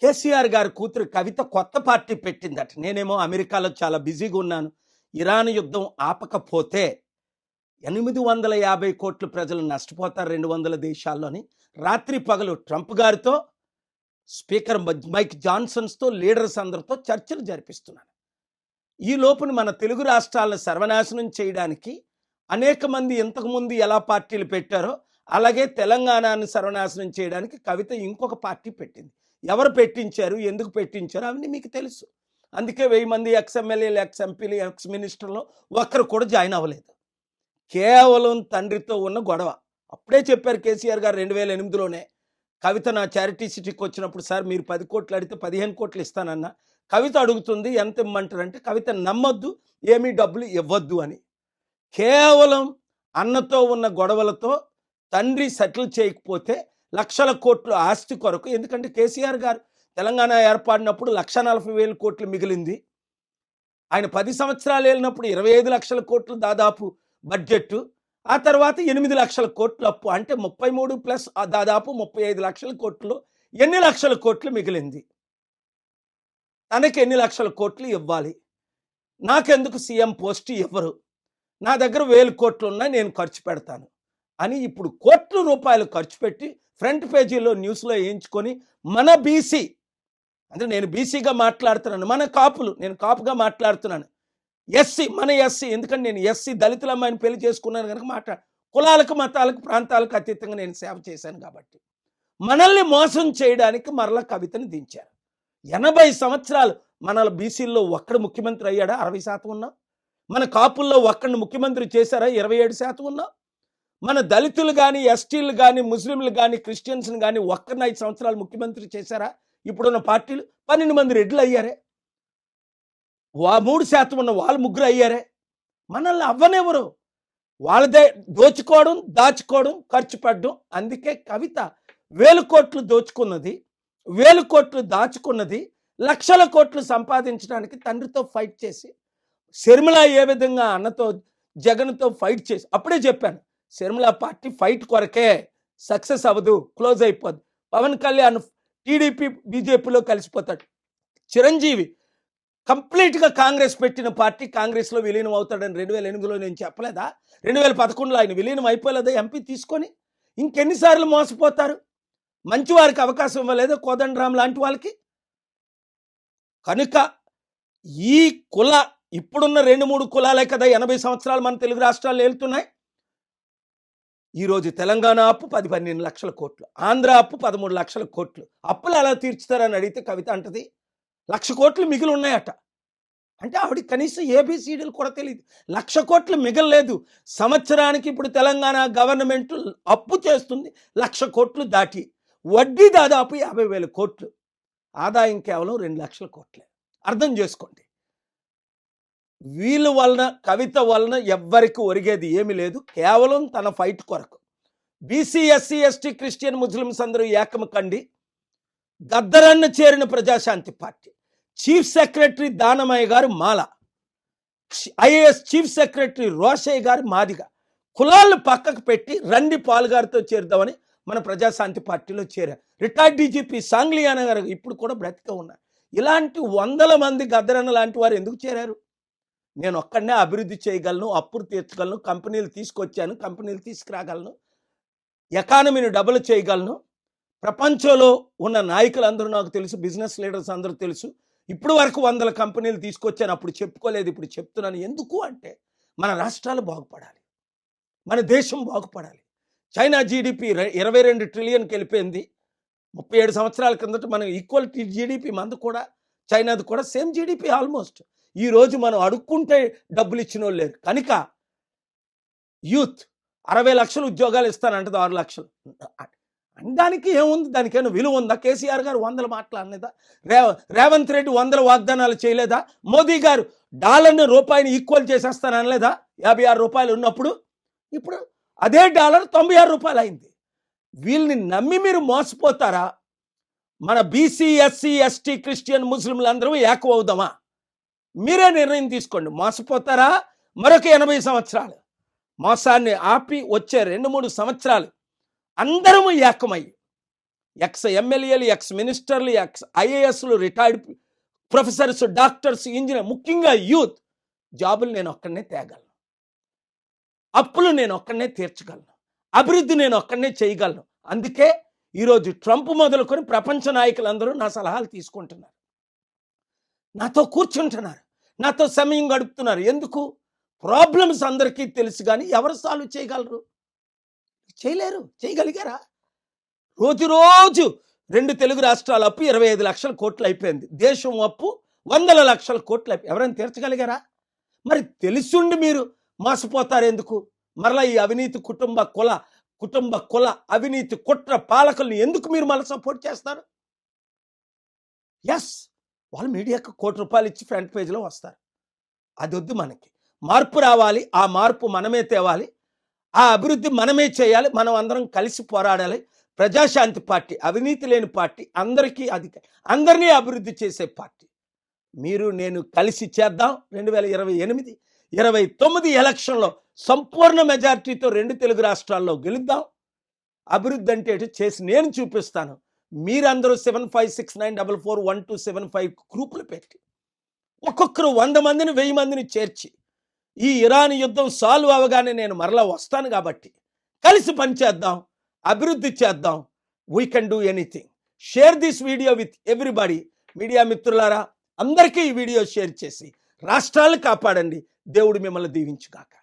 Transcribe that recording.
కేసీఆర్ గారి కూతురు కవిత కొత్త పార్టీ పెట్టిందట. నేనేమో అమెరికాలో చాలా బిజీగా ఉన్నాను. ఇరాన్ యుద్ధం ఆపకపోతే 850 కోట్ల ప్రజలు నష్టపోతారు 200 దేశాల్లోని. రాత్రి పగలు ట్రంప్ గారితో, స్పీకర్ మైక్ జాన్సన్స్తో, లీడర్స్ అందరితో చర్చలు జరిపిస్తున్నాను. ఈ లోపున మన తెలుగు రాష్ట్రాలను సర్వనాశనం చేయడానికి అనేక మంది ఇంతకుముందు ఎలా పార్టీలు పెట్టారో అలాగే తెలంగాణను సర్వనాశనం చేయడానికి కవిత ఇంకొక పార్టీ పెట్టింది. ఎవరు పెట్టించారు, ఎందుకు పెట్టించారు అవన్నీ మీకు తెలుసు. అందుకే 1000 మంది ఎక్స్ఎమ్మెల్యేలు, ఎక్స్ఎంపీలు, ఎక్స్ మినిస్టర్లు ఒక్కరు కూడా జాయిన్ అవ్వలేదు. కేవలం తండ్రితో ఉన్న గొడవ. అప్పుడే చెప్పారు కేసీఆర్ గారు 2008లోనే. కవిత నా చారిటీ సిటీకి వచ్చినప్పుడు, సార్ మీరు 10 కోట్లు అడిగితే 15 కోట్లు ఇస్తానన్నా. కవిత అడుగుతుంది ఎంత ఇమ్మంటారంటే, కవిత నమ్మొద్దు, ఏమీ డబ్బులు ఇవ్వద్దు అని. కేవలం అన్నతో ఉన్న గొడవలతో తండ్రి సెటిల్ చేయకపోతే లక్షల కోట్లు ఆస్తి కొరకు, ఎందుకంటే కేసీఆర్ గారు తెలంగాణ ఏర్పడినప్పుడు 1,40,000 కోట్లు మిగిలింది. ఆయన 10 సంవత్సరాలు వెళ్ళినప్పుడు 25 లక్షల కోట్లు దాదాపు బడ్జెట్. ఆ తర్వాత 8 లక్షల కోట్లు అప్పు. అంటే 33 ప్లస్ దాదాపు 35 లక్షల కోట్లు. ఎన్ని లక్షల కోట్లు మిగిలింది? తనకి ఎన్ని లక్షల కోట్లు ఇవ్వాలి? నాకెందుకు సీఎం పోస్ట్ ఇవ్వరు? నా దగ్గర 1000 కోట్లు ఉన్నాయి, నేను ఖర్చు పెడతాను అని ఇప్పుడు కోట్ల రూపాయలు ఖర్చు పెట్టి ఫ్రంట్ పేజీలో న్యూస్లో వేయించుకొని, మన బీసీ అంటే నేను బీసీగా మాట్లాడుతున్నాను, మన కాపులు, నేను కాపుగా మాట్లాడుతున్నాను, ఎస్సీ మన ఎస్సీ, ఎందుకంటే నేను ఎస్సీ దళితుల అమ్మాయిని పెళ్లి చేసుకున్నాను కనుక కులాలకు, మతాలకు, ప్రాంతాలకు అతీతంగా నేను సేవ చేశాను కాబట్టి మనల్ని మోసం చేయడానికి మరలా కవితని దించారు. 80 సంవత్సరాలు మన బీసీల్లో ఒక్కడు ముఖ్యమంత్రి అయ్యాడా? 60% ఉన్నా. మన కాపుల్లో ఒక్కడిని ముఖ్యమంత్రి చేశారా? 27% ఉన్నా. మన దళితులు కానీ, ఎస్టీలు కానీ, ముస్లింలు కానీ, క్రిస్టియన్స్ని కానీ ఒక్కరిని 5 సంవత్సరాలు ముఖ్యమంత్రి చేశారా? ఇప్పుడున్న పార్టీలు 12 మంది రెడ్లు అయ్యారే. 3% ఉన్న వాళ్ళు 3 అయ్యారే. మనల్ని అవ్వనెవరు? వాళ్ళదే దోచుకోవడం, దాచుకోవడం, ఖర్చు పెట్టడం. అందుకే కవిత 1000 కోట్లు దోచుకున్నది, 1000 కోట్లు దాచుకున్నది, లక్షల కోట్లు సంపాదించడానికి తండ్రితో ఫైట్ చేసి, శర్మిల ఏ విధంగా అన్నతో జగన్తో ఫైట్ చేసి, అప్పుడే చెప్పాను శర్మిల పార్టీ ఫైట్ కొరకే, సక్సెస్ అవ్వదు, క్లోజ్ అయిపోద్ది. పవన్ కళ్యాణ్ టీడీపీ బీజేపీలో కలిసిపోతాడు. చిరంజీవి కంప్లీట్గా కాంగ్రెస్ పెట్టిన పార్టీ కాంగ్రెస్లో విలీనం అవుతాడని 2008లో నేను చెప్పలేదా? 2011లో ఆయన విలీనం అయిపోలేదా ఎంపీ తీసుకొని? ఇంకెన్నిసార్లు మోసపోతారు? మంచి వారికి అవకాశం ఇవ్వలేదా కోదండరాం లాంటి వాళ్ళకి? కనుక ఈ ఇప్పుడున్న 2-3 కులాలే కదా 80 సంవత్సరాలు మన తెలుగు రాష్ట్రాలు వెళ్తున్నాయి. ఈరోజు తెలంగాణ అప్పు 10-12 లక్షల కోట్లు, ఆంధ్ర అప్పు 13 లక్షల కోట్లు. అప్పులు ఎలా తీర్చుతారని అడిగితే కవిత అంటది 1,00,000 కోట్లు మిగిలి ఉన్నాయట. అంటే ఆవిడ కనీసం ఏబిసిడీలు కూడా తెలియదు. 1,00,000 కోట్లు మిగలలేదు. సంవత్సరానికి ఇప్పుడు తెలంగాణ గవర్నమెంట్ అప్పు చేస్తుంది 1,00,000 కోట్లు దాటి. వడ్డీ దాదాపు 50,000 కోట్లు. ఆదాయం కేవలం 2 లక్షల కోట్లే. అర్థం చేసుకోండి. వీళ్ళ వలన, కవిత వలన ఎవ్వరికి ఒరిగేది ఏమీ లేదు. కేవలం తన ఫైట్ కొరకు. BC, SC, ST, Christian, Muslims అందరూ ఏకము కండి గద్దరన్న చేరిన Praja Shanti party. Chief secretary Danamayya గారు Mala, IAS chief secretary Rosaiah గారు మాదిగ. కులాలను పక్కకు పెట్టి రండి పాల్గారితో చేరుదామని మన ప్రజాశాంతి పార్టీలో చేరారు. రిటైర్డ్ డీజీపీ సాంగ్లియానా గారు ఇప్పుడు కూడా బ్రతికే ఉన్నారు. ఇలాంటి 100 మంది గద్దరన్న లాంటి వారు ఎందుకు చేరారు? నేను ఒక్కడనే అభివృద్ధి చేయగలను, అప్పులు తీర్చగలను, కంపెనీలు తీసుకొచ్చాను, కంపెనీలు తీసుకురాగలను, ఎకానమీని డబుల్ చేయగలను. ప్రపంచంలో ఉన్న నాయకులందరూ నాకు తెలుసు, బిజినెస్ లీడర్స్ అందరూ తెలుసు. ఇప్పుడు వరకు 100 కంపెనీలు తీసుకొచ్చాను, అప్పుడు చెప్పుకోలేదు, ఇప్పుడు చెప్తున్నాను. ఎందుకు అంటే మన రాష్ట్రాలు బాగుపడాలి, మన దేశం బాగుపడాలి. చైనా జీడిపి 22 ట్రిలియన్కి వెళ్ళిపోయింది 37 సంవత్సరాల కిందట. మనం ఈక్వల్ జీడిపి మంది కూడా, చైనాది కూడా సేమ్ జీడిపి ఆల్మోస్ట్. ఈరోజు మనం అడుక్కుంటే డబ్బులు ఇచ్చిన వాళ్ళు లేరు. కనుక యూత్ 60 లక్షలు ఉద్యోగాలు ఇస్తానంటది, 6 లక్షలు. దానికి ఏముంది? దానికైనా విలువ ఉందా? కేసీఆర్ గారు 100 మాట్లాడలేదా? రేవంత్ రెడ్డి 100 వాగ్దానాలు చేయలేదా? మోదీ గారు డాలర్ని రూపాయిని ఈక్వల్ చేసేస్తాననలేదా? 56 రూపాయలు ఉన్నప్పుడు ఇప్పుడు అదే డాలర్ 96 రూపాయలు అయింది. వీళ్ళని నమ్మి మీరు మోసపోతారా? మన బీసీ, ఎస్సీ, ఎస్టీ, క్రిస్టియన్, ముస్లింలు అందరూ ఏకం అవుదామా? మీరే నిర్ణయం తీసుకోండి. మోసపోతారా? మరొక 80 సంవత్సరాలు మోసాన్ని ఆపి వచ్చే 2-3 సంవత్సరాలు అందరము ఏకమయ్యి ఎక్స్ ఎమ్మెల్యేలు, ఎక్స్ మినిస్టర్లు, ఎక్స్ ఐఏఎస్లు, రిటైర్డ్ ప్రొఫెసర్స్, డాక్టర్స్, ఇంజనీర్, ముఖ్యంగా యూత్ జాబులు నేను ఒక్కడనే తేగలను, అప్పులు నేను ఒక్కడనే తీర్చగలను, అభివృద్ధి నేను ఒక్కడనే చేయగలను. అందుకే ఈరోజు ట్రంప్ మొదలుకొని ప్రపంచ నాయకులందరూ నా సలహాలు తీసుకుంటున్నారు, నాతో కూర్చుంటున్నారు, నాతో సమయం గడుపుతున్నారు. ఎందుకు? ప్రాబ్లమ్స్ అందరికీ తెలుసు, కానీ ఎవరు సాల్వ్ చేయగలరు? చేయలేరు. చేయగలిగారా? రోజు రోజు 2 తెలుగు రాష్ట్రాల అప్పు 25 లక్షల కోట్లు అయిపోయింది. దేశం అప్పు 100 లక్షల కోట్లు అయిపోయి ఎవరైనా తీర్చగలిగారా? మరి తెలుసుండి మీరు మోసపోతారు ఎందుకు? మరలా ఈ అవినీతి కుటుంబ కుల అవినీతి కుట్ర పాలకుల్ని ఎందుకు మీరు మళ్ళీ సపోర్ట్ చేస్తారు? ఎస్, వాళ్ళు మీడియాకు ₹1 ఇచ్చి ఫ్రంట్ పేజ్లో వస్తారు. అది వద్దు. మనకి మార్పు రావాలి. ఆ మార్పు మనమే తేవాలి. ఆ అభివృద్ధి మనమే చేయాలి. మనం అందరం కలిసి పోరాడాలి. ప్రజాశాంతి పార్టీ, అవినీతి లేని పార్టీ, అందరినీ అభివృద్ధి చేసే పార్టీ. మీరు నేను కలిసి చేద్దాం. 2028, 29 ఎలక్షన్లో సంపూర్ణ మెజారిటీతో 2 తెలుగు రాష్ట్రాల్లో గెలుద్దాం. అభివృద్ధి అంటే చేసి నేను చూపిస్తాను. మీరందరూ 7569441275 గ్రూపులు పెట్టి ఒక్కొక్కరు 100 మందిని 1000 మందిని చేర్చి ఈ ఇరాన్ యుద్ధం సాల్వ్ అవగానే నేను మరలా వస్తాను. కాబట్టి కలిసి పనిచేద్దాం, అభివృద్ధి చేద్దాం. We can do anything. Share this video with everybody. Media మిత్రులారా, అందరికీ ఈ వీడియో షేర్ చేసి రాష్ట్రాలను కాపాడండి. దేవుడు మిమ్మల్ని దీవించుగాక.